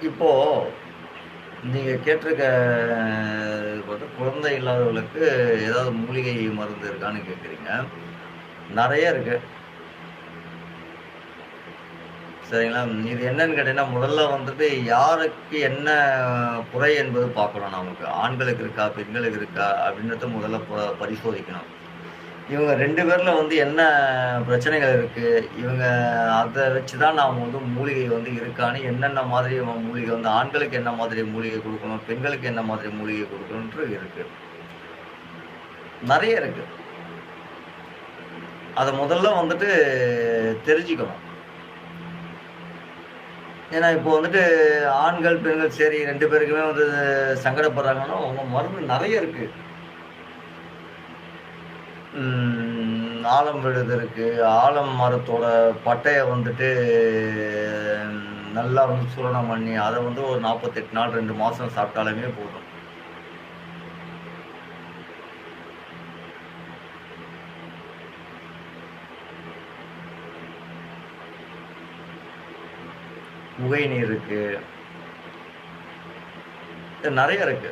இப்போ நீங்க கேட்டிருக்க குழந்தை இல்லாதவர்களுக்கு ஏதாவது மூலிகை மருந்து இருக்கான்னு கேட்குறீங்க. நெறைய இருக்கு. சரிங்களா? இது என்னன்னு கேட்டீங்கன்னா, முதல்ல வந்துட்டு யாருக்கு என்ன குறை என்பது பார்க்கணும் நமக்கு. ஆண்களுக்கு இருக்கா? பெண்களுக்கு இருக்கா? அப்படின்றத முதல்ல பரிசோதிக்கணும். இவங்க 2 பேர்ல வந்து என்ன பிரச்சனைகள் இருக்கு? இவங்க அத வச்சு தான் நாம வந்து மூலிகை வந்து இருக்கான்னு என்னென்ன மாதிரி மூலிகை வந்து ஆண்களுக்கு என்ன மாதிரி மூலிகை குடுக்கணும்? பெண்களுக்கு என்ன மாதிரி மூலிகை குடுக்கணுன்றது இருக்கு. நெறைய இருக்கு. அத முதல்ல வந்துட்டு தெரிஞ்சுக்கணும். ஏன்னா, இப்போ வந்துட்டு ஆண்கள், பெண்கள் சரி 2 பேருக்குமே வந்து சங்கடப்படுறாங்கன்னா, அவங்க மருந்து நெறைய இருக்கு. ஆலம் விழுது இருக்கு. ஆலம் மரத்தோட பட்டைய வந்துட்டு நல்லா வந்து சூரணம் பண்ணி, அத வந்து ஒரு 48 நாள் 2 மாசம் சாப்பிட்டாலுமே போதும். புகை நீர் இருக்கு. நெறைய இருக்கு.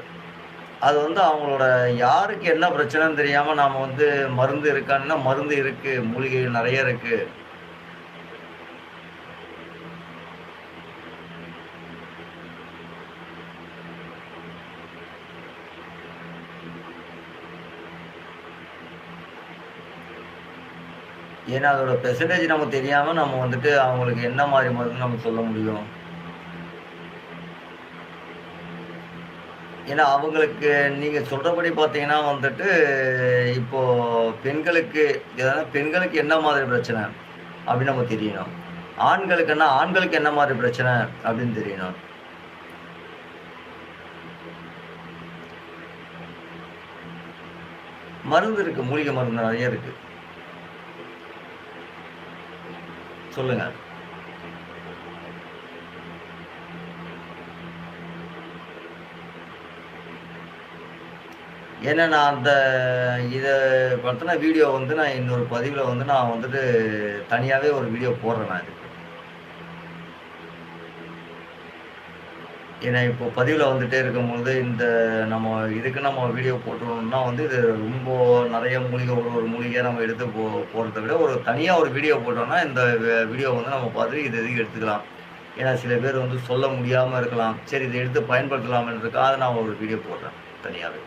அது வந்து அவங்களோட யாருக்கு என்ன பிரச்சனைன்னு தெரியாம நாம வந்து மருந்து இருக்கான்னா, மருந்து இருக்கு. மூலிகைகள் நெறைய இருக்கு. ஏன்னா, அதோட பெர்சன்டேஜ் நமக்கு தெரியாம நம்ம வந்துட்டு அவங்களுக்கு என்ன மாரி மருந்து நம்ம சொல்ல முடியும்? ஏன்னா, அவங்களுக்கு நீங்க சொல்றபடி பார்த்தீங்கன்னா வந்துட்டு, இப்போ பெண்களுக்கு பெண்களுக்கு என்ன மாதிரி பிரச்சனை? அப்படின்னு நமக்கு தெரியணும். ஆண்களுக்குன்னா, ஆண்களுக்கு என்ன மாரி பிரச்சனை? அப்படின்னு தெரியணும். மருந்து இருக்கு. மூலிகை மருந்து நெறைய இருக்கு. சொல்லுங்க. ஏன்னா, நான் அந்த இத பத்தின வீடியோ வந்து நான் இன்னொரு பதிவுல வந்து நான் வந்துட்டு தனியாவே ஒரு வீடியோ போடுறேன் நான் இதுக்கு. ஏன்னா, இப்போ பதிவுல வந்துட்டே இருக்கும்பொழுது, நம்ம இதுக்கு நம்ம வீடியோ போட்டுறோம்னா வந்து இது ரொம்ப நெறைய மூலிகை ஒரு மூலிகையா நம்ம எடுத்து போடுறத விட, ஒரு தனியா ஒரு வீடியோ போட்டோம்னா, இந்த வீடியோ வந்து நம்ம பார்த்துட்டு இது இதுக்கு எடுத்துக்கலாம். ஏன்னா, சில பேர் வந்து சொல்ல முடியாம இருக்கலாம். சரி இத எடுத்து பயன்படுத்தலாம்ன்றதுக்காக நான் ஒரு வீடியோ போடுறேன், தனியாவே.